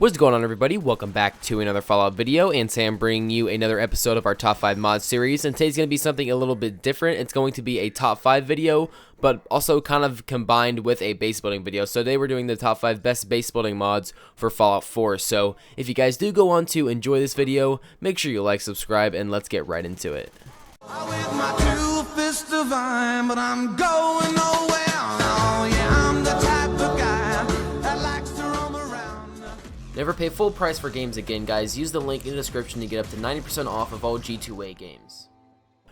What's going on, everybody? Welcome back to another Fallout video, and today I'm bringing you another episode of our top 5 mods series, and today's going to be something a little bit different. It's going to be a top 5 video, but also kind of combined with a base building video. So today we're doing the top 5 best base building mods for Fallout 4. So if you guys do go on to enjoy this video, make sure you like, subscribe, and let's get right into it. With my two fists divine, but I'm going nowhere. Oh, yeah, I'm the type of guy that likes to roam around. Never pay full price for games again, guys. Use the link in the description to get up to 90% off of all G2A games.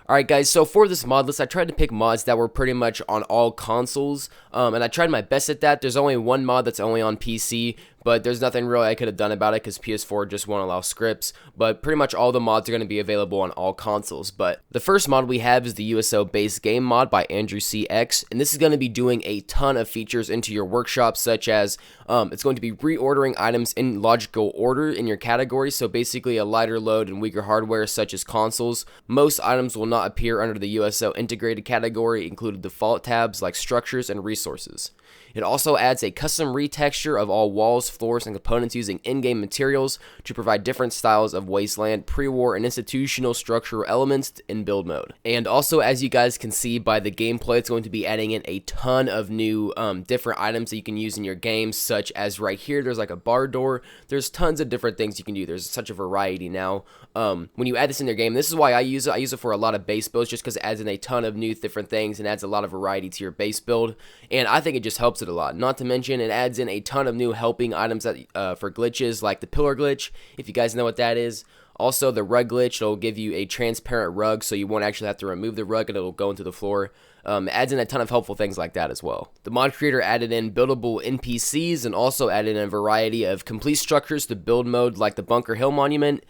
Alright guys, so for this mod list, I tried to pick mods that were pretty much on all consoles, and I tried my best at that. There's only one mod that's only on PC, but there's nothing really I could have done about it because PS4 just won't allow scripts, but pretty much all the mods are going to be available on all consoles. But the first mod we have is the USO base game mod by Andrew CX, and this is going to be doing a ton of features into your workshop, such as it's going to be reordering items in logical order in your categories, so basically a lighter load and weaker hardware such as consoles. Most items will not appear under the USO integrated category, including default tabs like structures and resources. It also adds a custom retexture of all walls, floors, and components using in-game materials to provide different styles of wasteland, pre-war, and institutional structural elements in build mode. And also, as you guys can see by the gameplay, it's going to be adding in a ton of new different items that you can use in your game, such as right here, there's like a bar door. There's tons of different things you can do. There's such a variety now. When you add this in your game, this is why I use it. I use it for a lot of base builds just because it adds in a ton of new different things and adds a lot of variety to your base build. And I think it just helps it a lot. Not to mention, it adds in a ton of new helping items that for glitches, like the pillar glitch, if you guys know what that is. Also, the rug glitch, it'll give you a transparent rug, so you won't actually have to remove the rug and it'll go into the floor. It adds in a ton of helpful things like that as well. The mod creator added in buildable NPCs and also added in a variety of complete structures to build mode, like the Bunker Hill Monument,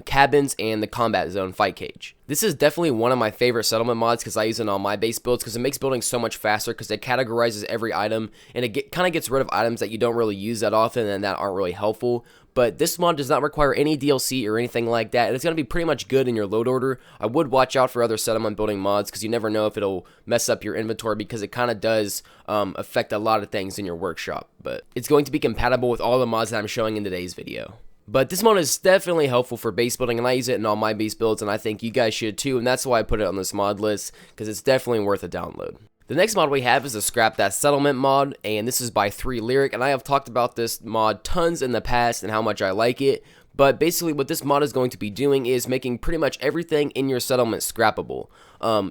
cabins, and the combat zone fight cage. This is definitely one of my favorite settlement mods because I use it on my base builds because it makes building so much faster because it categorizes every item and it kind of gets rid of items that you don't really use that often and that aren't really helpful. But this mod does not require any DLC or anything like that, and it's going to be pretty much good in your load order. I would watch out for other settlement building mods because you never know if it'll mess up your inventory because it kind of does affect a lot of things in your workshop. But it's going to be compatible with all the mods that I'm showing in today's video. But this mod is definitely helpful for base building, and I use it in all my base builds, and I think you guys should too, and that's why I put it on this mod list, because it's definitely worth a download. The next mod we have is the Scrap That Settlement mod, and this is by 3 Lyric, and I have talked about this mod tons in the past and how much I like it. But basically what this mod is going to be doing is making pretty much everything in your settlement scrappable,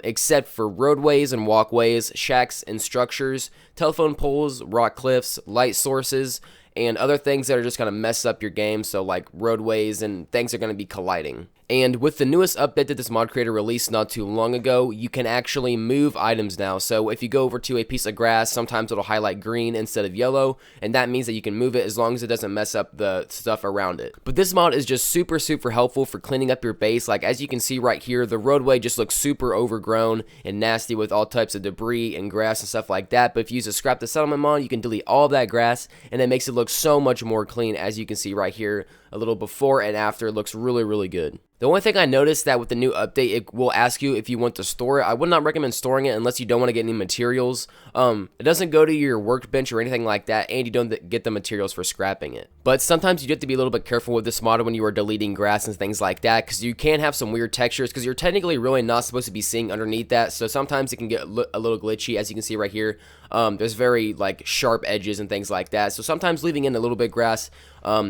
except for roadways and walkways, shacks and structures, telephone poles, rock cliffs, light sources, and other things that are just going to mess up your game, so like roadways and things are going to be colliding. And with the newest update that this mod creator released not too long ago, you can actually move items now. So if you go over to a piece of grass, sometimes it'll highlight green instead of yellow, and that means that you can move it as long as it doesn't mess up the stuff around it. But this mod is just super helpful for cleaning up your base. Like as you can see right here, the roadway just looks super overgrown and nasty with all types of debris and grass and stuff like that. But if you use a Scrap the Settlement mod, you can delete all of that grass, and it makes it look so much more clean. As you can see right here, a little before and after, it looks really good. The only thing I noticed that with the new update, it will ask you if you want to store it. I would not recommend storing it unless you don't want to get any materials. It doesn't go to your workbench or anything like that, and you don't get the materials for scrapping it. But sometimes you have to be a little bit careful with this mod when you are deleting grass and things like that, because you can have some weird textures, because you're technically really not supposed to be seeing underneath that, so sometimes it can get a little glitchy. As you can see right here, there's very like sharp edges and things like that, so sometimes leaving in a little bit of grass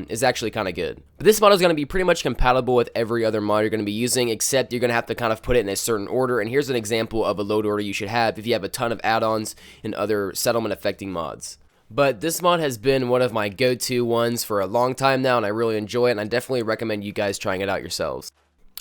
is actually kind of good. But this mod is going to be pretty much compatible with every other mod you're going to be using, except you're going to have to kind of put it in a certain order. And here's an example of a load order you should have if you have a ton of add-ons and other settlement affecting mods. But this mod has been one of my go-to ones for a long time now, and I really enjoy it, and I definitely recommend you guys trying it out yourselves.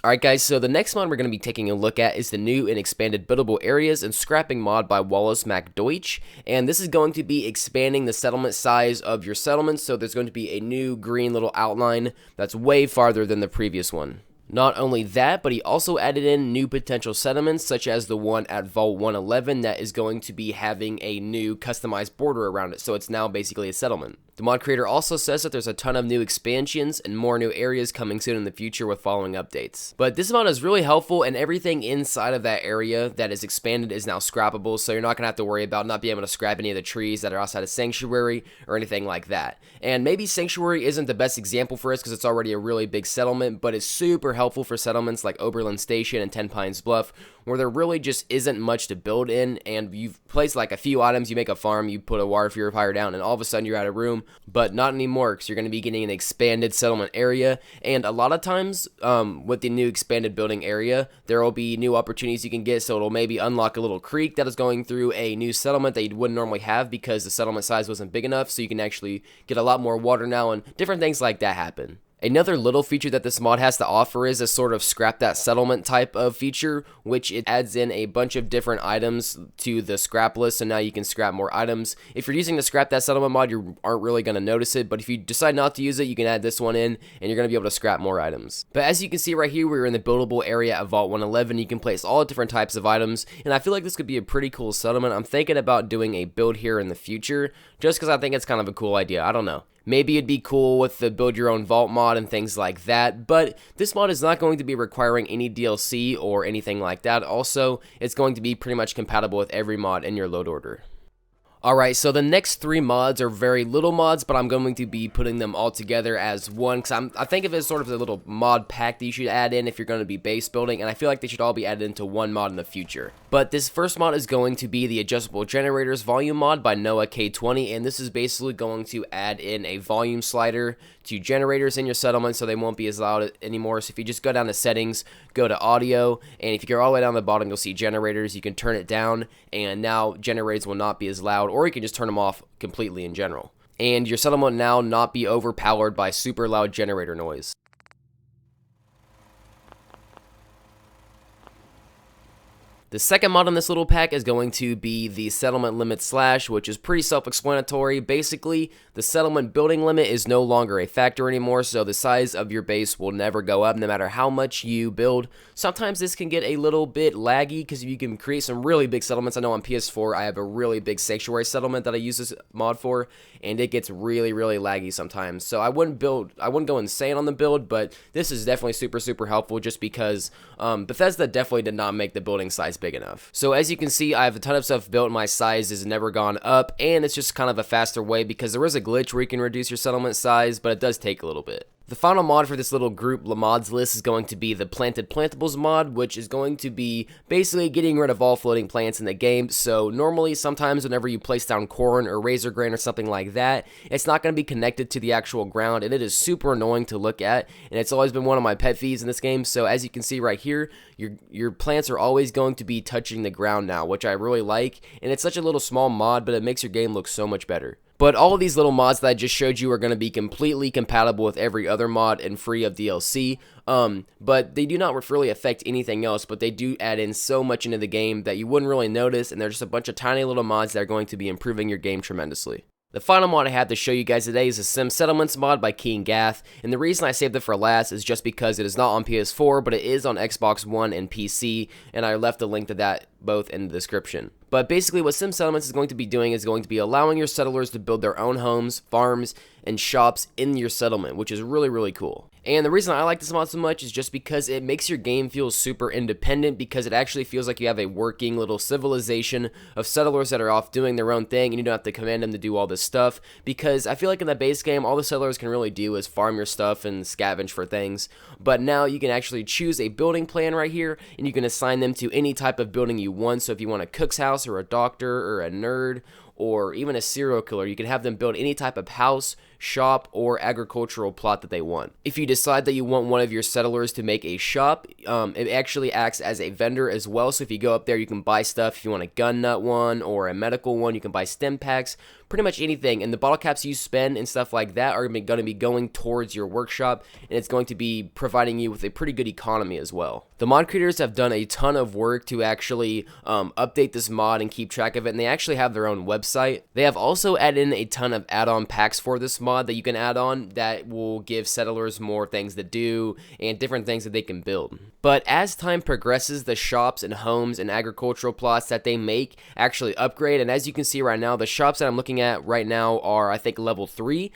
Alright guys, so the next mod we're going to be taking a look at is the new and expanded buildable areas and scrapping mod by Wallace McDeutsch, and this is going to be expanding the settlement size of your settlements, so there's going to be a new green little outline that's way farther than the previous one. Not only that, but he also added in new potential settlements, such as the one at Vault 111 that is going to be having a new customized border around it, so it's now basically a settlement. The mod creator also says that there's a ton of new expansions and more new areas coming soon in the future with following updates. But this mod is really helpful, and everything inside of that area that is expanded is now scrappable, so you're not going to have to worry about not being able to scrap any of the trees that are outside of Sanctuary or anything like that. And maybe Sanctuary isn't the best example for us because it's already a really big settlement, but it's super helpful for settlements like Oberlin Station and Ten Pines Bluff, where there really just isn't much to build in, and you've placed like a few items, you make a farm, you put a water purifier down, and all of a sudden you're out of room. But not anymore, because you're going to be getting an expanded settlement area, and a lot of times with the new expanded building area, there will be new opportunities you can get, so it'll maybe unlock a little creek that is going through a new settlement that you wouldn't normally have because the settlement size wasn't big enough, so you can actually get a lot more water now, and different things like that happen. Another little feature that this mod has to offer is a sort of scrap that settlement type of feature, which it adds in a bunch of different items to the scrap list, so now you can scrap more items. If you're using the scrap that settlement mod, you aren't really going to notice it, but if you decide not to use it, you can add this one in, and you're going to be able to scrap more items. But as you can see right here, we're in the buildable area of Vault 111. You can place all different types of items, and I feel like this could be a pretty cool settlement. I'm thinking about doing a build here in the future, just because I think it's kind of a cool idea. I don't know. Maybe it'd be cool with the build your own vault mod and things like that, but this mod is not going to be requiring any DLC or anything like that. Also, it's going to be pretty much compatible with every mod in your load order. Alright, so the next 3 mods are very little mods, but I'm going to be putting them all together as one, because I think of it as sort of a little mod pack that you should add in if you're going to be base building, and I feel like they should all be added into one mod in the future. But this first mod is going to be the Adjustable Generators Volume mod by Noah K20, and this is basically going to add in a volume slider to generators in your settlement so they won't be as loud anymore. So if you just go down to settings, go to audio, and if you go all the way down the bottom, you'll see generators. You can turn it down, and now generators will not be as loud, or you can just turn them off completely in general. And your settlement will now not be overpowered by super loud generator noise. The second mod in this little pack is going to be the Settlement Limit Slash, which is pretty self-explanatory. Basically, the settlement building limit is no longer a factor anymore, so the size of your base will never go up no matter how much you build. Sometimes this can get a little bit laggy because you can create some really big settlements. I know on PS4 I have a really big Sanctuary settlement that I use this mod for, and it gets really laggy sometimes. So I wouldn't go insane on the build, but this is definitely super helpful just because Bethesda definitely did not make the building size big enough. So as you can see, I have a ton of stuff built. My size has never gone up, and it's just kind of a faster way because there is a glitch where you can reduce your settlement size, but it does take a little bit. The final mod for this little group mods list is going to be the Plantables mod, which is going to be basically getting rid of all floating plants in the game. So normally, sometimes whenever you place down corn or razor grain or something like that, it's not going to be connected to the actual ground, and it is super annoying to look at, and it's always been one of my pet peeves in this game. So as you can see right here, your plants are always going to be touching the ground now, which I really like, and it's such a little small mod, but it makes your game look so much better. But all of these little mods that I just showed you are going to be completely compatible with every other mod and free of DLC. But they do not really affect anything else, but they do add in so much into the game that you wouldn't really notice, and they're just a bunch of tiny little mods that are going to be improving your game tremendously. The final mod I have to show you guys today is the Sim Settlements mod by King Gath, and the reason I saved it for last is just because it is not on PS4, but it is on Xbox One and PC, and I left a link to that both in the description. But basically what Sim Settlements is going to be doing is going to be allowing your settlers to build their own homes, farms, and shops in your settlement, which is really cool. And the reason I like this mod so much is just because it makes your game feel super independent, because it actually feels like you have a working little civilization of settlers that are off doing their own thing, and you don't have to command them to do all this stuff, because I feel like in the base game, all the settlers can really do is farm your stuff and scavenge for things, but now you can actually choose a building plan right here, and you can assign them to any type of building you want. So if you want a cook's house, or a doctor, or a nerd, or even a serial killer, you can have them build any type of house, shop, or agricultural plot that they want. If you decide that you want one of your settlers to make a shop, it actually acts as a vendor as well. So if you go up there, you can buy stuff. If you want a gun nut one or a medical one, you can buy stem packs, pretty much anything. And the bottle caps you spend and stuff like that are going to be going towards your workshop, and it's going to be providing you with a pretty good economy as well. The mod creators have done a ton of work to actually update this mod and keep track of it, and they actually have their own website. They have also added in a ton of add-on packs for this mod, mod that you can add on that will give settlers more things to do and different things that they can build. But as time progresses, the shops and homes and agricultural plots that they make actually upgrade, and as you can see right now, the shops that I'm looking at right now are, I think, level 3.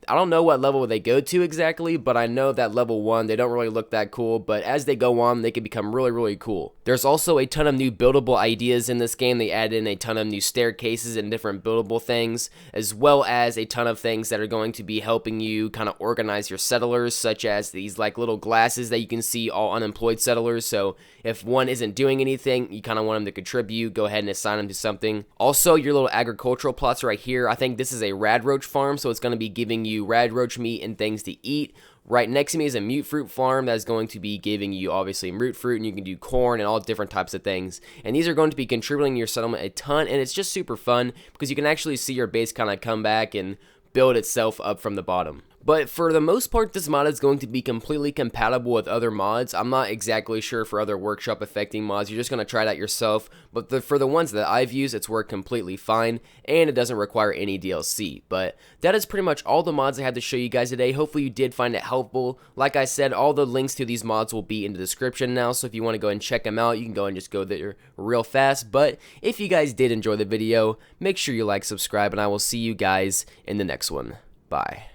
I don't know what level they go to exactly, but I know that level 1, they don't really look that cool, but as they go on, they can become really, really cool. There's also a ton of new buildable ideas in this game. They add in a ton of new staircases and different buildable things, as well as a ton of things that are going to be helping you kind of organize your settlers, such as these like little glasses that you can see all unemployed settlers. So if one isn't doing anything, you kind of want them to contribute, go ahead and assign them to something. Also, your little agricultural plots right here, I think this is a radroach farm, so it's going to be giving you radroach meat and things to eat. Right next to me is a mute fruit farm that's going to be giving you obviously root fruit, and you can do corn and all different types of things. And these are going to be contributing to your settlement a ton, and it's just super fun because you can actually see your base kind of come back and build itself up from the bottom. But for the most part, this mod is going to be completely compatible with other mods. I'm not exactly sure for other workshop affecting mods. You're just going to try it out yourself. But for the ones that I've used, it's worked completely fine, and it doesn't require any DLC. But that is pretty much all the mods I had to show you guys today. Hopefully you did find it helpful. Like I said, all the links to these mods will be in the description now, so if you want to go and check them out, you can go and just go there real fast. But if you guys did enjoy the video, make sure you like, subscribe, and I will see you guys in the next one. Bye.